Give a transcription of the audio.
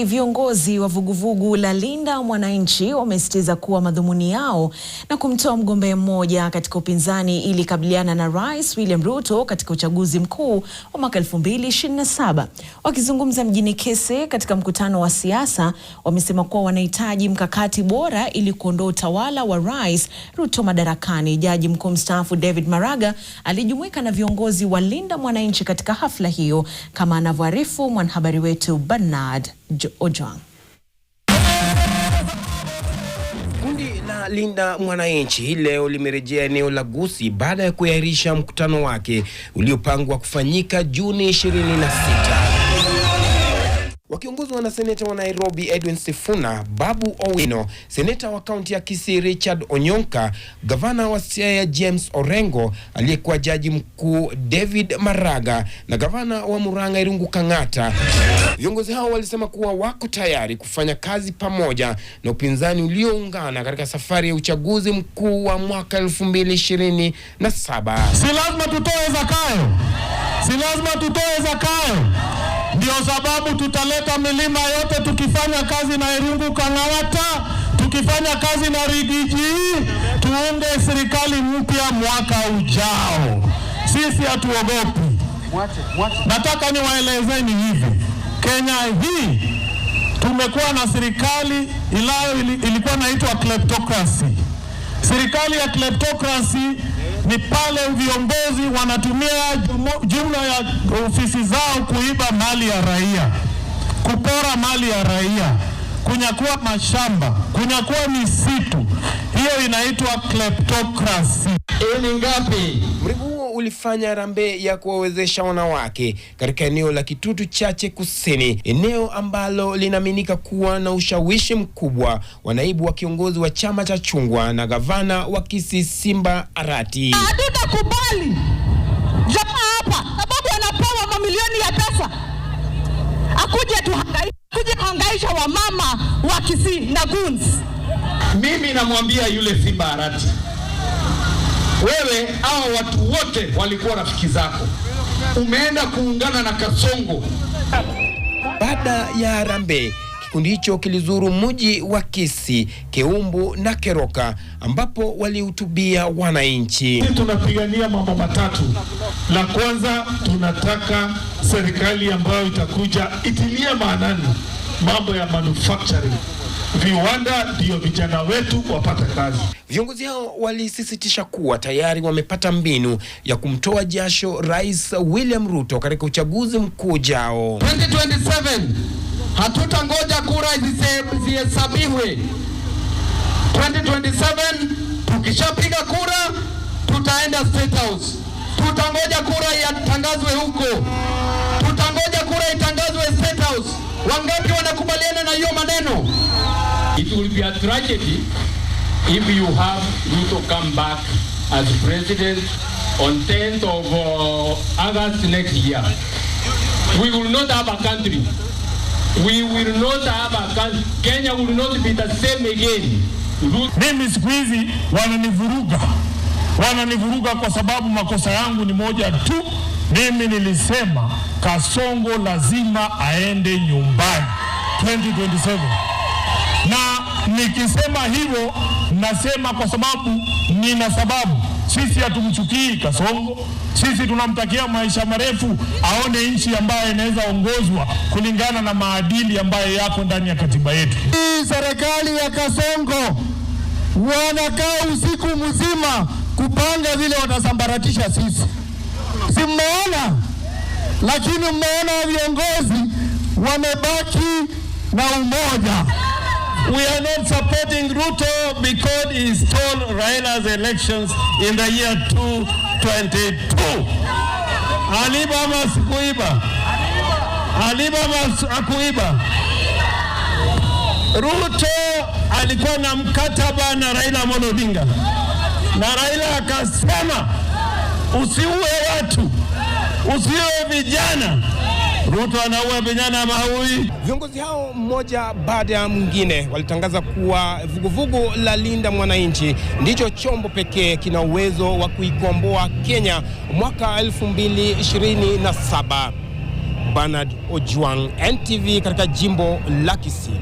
Viongozi wa vuguvugu la Linda Mwananchi wamesisitiza kuwa madhumuni yao na kumtoa mgombea mmoja katika upinzani ili kabiliana na Rais William Ruto katika uchaguzi mkuu wa mwaka 2027. Wakizungumza mjini Kese katika mkutano wa siasa, wamesema kuwa wanahitaji mkakati bora ili kuondoa utawala wa Rais Ruto madarakani. Jaji mkuu mstaafu David Maraga alijumuika na viongozi wa Linda Mwananchi katika hafla hiyo, kama anavyoarifu mwanahabari wetu Bernard Ojwang. Kundi la Linda Mwananchi leo limerejea eneo la Gusii baada ya kuahirisha mkutano wake uliopangwa kufanyika Juni 26. Wakiongozwa na seneta wa Nairobi Edwin Sifuna, Babu Owino, seneta wa kaunti ya Kisii Richard Onyonka, gavana wa Siaya James Orengo, aliyekuwa jaji mkuu David Maraga na gavana wa Murang'a Irungu Kang'ata. Viongozi hao walisema kuwa wako tayari kufanya kazi pamoja na upinzani ulioungana katika safari ya uchaguzi mkuu wa mwaka 2027. Si lazima tutoe Zakayo. Si lazima tutoe Zakayo. Ndio sababu tutaleta milima yote tukifanya kazi na Irungu Kang'ata, tukifanya kazi na Rigiji, tuunde serikali mpya mwaka ujao. Sisi hatuogopi. Nataka niwaelezeni hivi. Kenya hii tumekuwa na serikali ilikuwa inaitwa kleptocracy. Serikali ya kleptocracy ni pale viongozi wanatumia jumla ya ofisi zao kuiba mali ya raia, kupora mali ya raia, kunyakua mashamba, kunyakua misitu. Hiyo inaitwa kleptocracy. Ni ngapi? Mribu huo ulifanya harambee ya kuwawezesha wanawake katika eneo la Kitutu Chache Kusini, eneo ambalo linaaminika kuwa na ushawishi mkubwa wa naibu wa kiongozi wa chama cha Chungwa na gavana wa Kisii Simba Arati. Hatutakubali jamaa hapa sababu anapewa mamilioni ya pesa akuje kuhangaisha wamama wa Kisii na Guns. Mimi namwambia yule Simba Arati, wewe hao watu wote walikuwa rafiki zako, umeenda kuungana na Kasongo. Baada ya harambee, kikundi hicho kilizuru mji wa Kisii, Keumbu na Keroka, ambapo walihutubia wananchi. Tunapigania mambo matatu. La kwanza, tunataka serikali ambayo itakuja itilie maanani mambo ya manufacturing. Viwanda ndio vijana wetu wapata kazi. Viongozi hao walisisitisha kuwa tayari wamepata mbinu ya kumtoa jasho Rais William Ruto katika uchaguzi mkuu ujao. 2027 hatutangoja kura zihesabiwe. 2027 tukishapiga kura tutaenda State House. Tutangoja kura itangazwe huko. Tutangoja kura itangazwe State House. Wangapi wanakubaliana na hiyo maneno? It will be a tragedy if you have Ruto come back as president on 10th of August next year. We will not have a country. We will not have a country. Kenya will not be the same again. Mimi siku hizi wananivuruga kwa sababu makosa yangu ni moja tu. Mimi nilisema Kasongo lazima aende nyumbani 2027. Na nikisema hivyo nasema kwa sababu nina sababu. Sisi hatumchukii Kasongo. Sisi tunamtakia maisha marefu, aone nchi ambayo inaweza ongozwa kulingana na maadili ambayo yako ndani ya katiba yetu. Hii serikali ya Kasongo wanakaa usiku mzima kupanga vile watasambaratisha sisi. Si mmeona? Lakini mmeona viongozi wamebaki na umoja. We are not supporting Ruto because he stole Raila's elections in the year 2022. Alibaba sikuiba. Alibaba akuiba. Ruto alikuwa na mkataba na Raila Amolo Odinga. Na Raila akasema usiue watu, usiue vijana. Ruto anaua vijana mahui. Viongozi hao mmoja baada ya mwingine walitangaza kuwa vuguvugu la Linda Mwananchi ndicho chombo pekee kina uwezo wa kuikomboa Kenya mwaka 2027. Bernard Ojwang, NTV katika jimbo la Kisii.